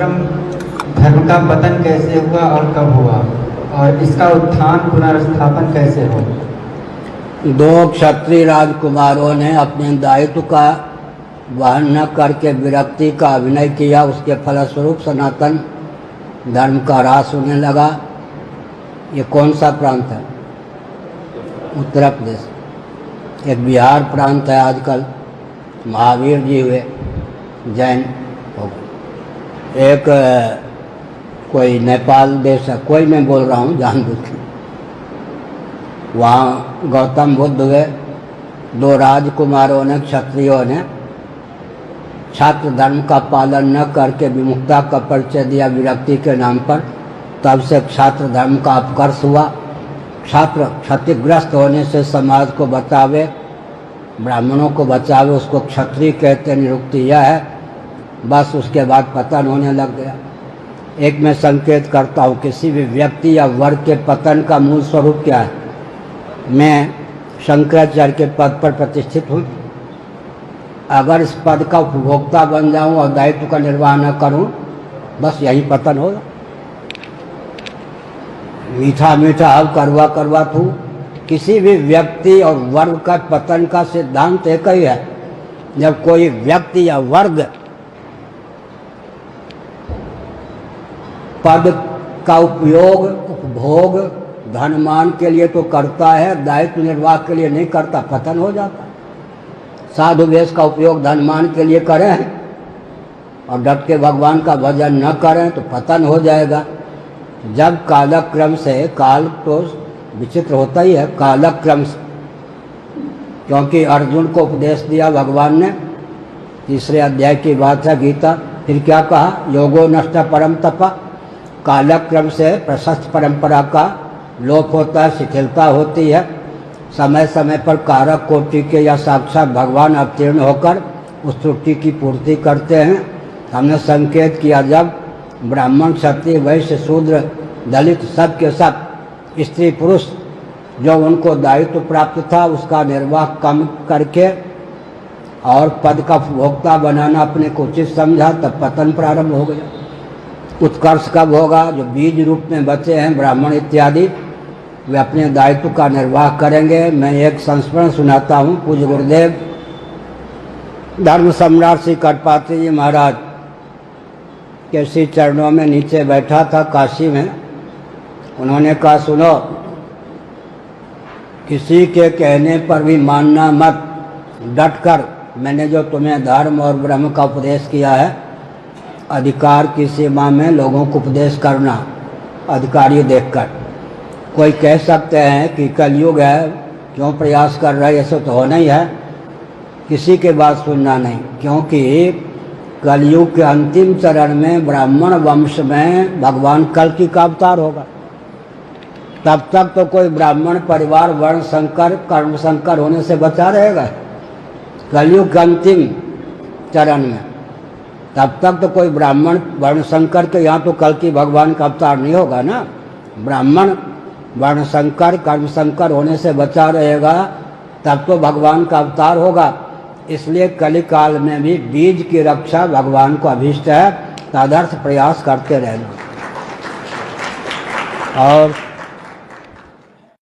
कालक्रम धर्म का पतन कैसे हुआ और कब हुआ, और इसका उत्थान पुनर्स्थापन कैसे हो? दो क्षत्रिय राजकुमारों ने अपने दायित्व का वहन न करके विरक्ति का अभिनय किया। उसके फलस्वरूप सनातन धर्म का ह्रास होने लगा। ये कौन सा प्रांत है? उत्तर प्रदेश। एक बिहार प्रांत है। आजकल महावीर जी हुए, जैन हो गए। एक कोई नेपाल देश है, कोई मैं बोल रहा हूँ जानबूझ के। वहाँ गौतम बुद्ध हुए। दो राजकुमारों ने, क्षत्रियों ने छात्र धर्म का पालन न करके विमुक्ता का परिचय दिया विरक्ति के नाम पर। तब से छात्र धर्म का अपकर्ष हुआ। छात्र क्षतिग्रस्त होने से समाज को बचावे, ब्राह्मणों को बचावे, उसको क्षत्रिय कहते। निरुक्ति यह है। बस उसके बाद पतन होने लग गया। एक मैं संकेत करता हूँ, किसी भी व्यक्ति या वर्ग के पतन का मूल स्वरूप क्या है? मैं शंकराचार्य के पद पर प्रतिष्ठित हूँ। अगर इस पद का उपभोक्ता बन जाऊं और दायित्व का निर्वाह न करूं, बस यही पतन होगा। मीठा मीठा अब करवा करवा तू। किसी भी व्यक्ति और वर्ग का पतन का सिद्धांत एक ही है। जब कोई व्यक्ति या वर्ग पद का उपयोग उपभोग धनमान के लिए तो करता है, दायित्व निर्वाह के लिए नहीं करता, पतन हो जाता। साधु वेश का उपयोग धनमान के लिए करें और डट के भगवान का भजन न करें तो पतन हो जाएगा। जब कालक्रम से, काल तो विचित्र होता ही है, कालक्रम से, क्योंकि अर्जुन को उपदेश दिया भगवान ने, 3 अध्याय की बात है गीता। फिर क्या कहा? योगो नष्ट परम तप। कालक्रम से प्रशस्त परंपरा का लोप होता है, शिथिलता होती है। समय समय पर कारक कोटि के या साक्षात भगवान अवतीर्ण होकर उस त्रुटि की पूर्ति करते हैं। हमने संकेत किया, जब ब्राह्मण, क्षत्रिय, वैश्य, शूद्र, दलित सब के सब, स्त्री पुरुष, जो उनको दायित्व प्राप्त था उसका निर्वाह कम करके और पद का उपभोक्ता बनाना अपने को उचित समझा, तब पतन प्रारंभ हो गया। उत्कर्ष कब होगा? जो बीज रूप में बचे हैं ब्राह्मण इत्यादि, वे अपने दायित्व का निर्वाह करेंगे। मैं एक संस्मरण सुनाता हूँ। पूज्य गुरुदेव धर्म सम्राट श्री कटपात्री जी महाराज के श्री चरणों में नीचे बैठा था काशी में। उन्होंने कहा, सुनो, किसी के कहने पर भी मानना मत, डटकर मैंने जो तुम्हें धर्म और ब्रह्म का उपदेश किया है, अधिकार की सीमा में लोगों को उपदेश करना, अधिकारी देखकर। कोई कह सकते हैं कि कलयुग है, क्यों प्रयास कर रहे, ऐसे तो होना ही है। किसी के बात सुनना नहीं, क्योंकि कलयुग के अंतिम चरण में ब्राह्मण वंश में भगवान कल्कि का अवतार होगा। तब तक तो कोई ब्राह्मण परिवार वर्ण संकर, कर्म संकर होने से बचा रहेगा कलयुग के अंतिम चरण में। तब तक तो कोई ब्राह्मण वर्ण संकर के यहाँ तो कल्कि भगवान का अवतार नहीं होगा ना। ब्राह्मण वर्ण संकर, कर्म संकर होने से बचा रहेगा, तब तो भगवान का अवतार होगा। इसलिए कलिकाल में भी बीज की रक्षा भगवान को अभीष्ट है। तदर्थ प्रयास करते रहना। और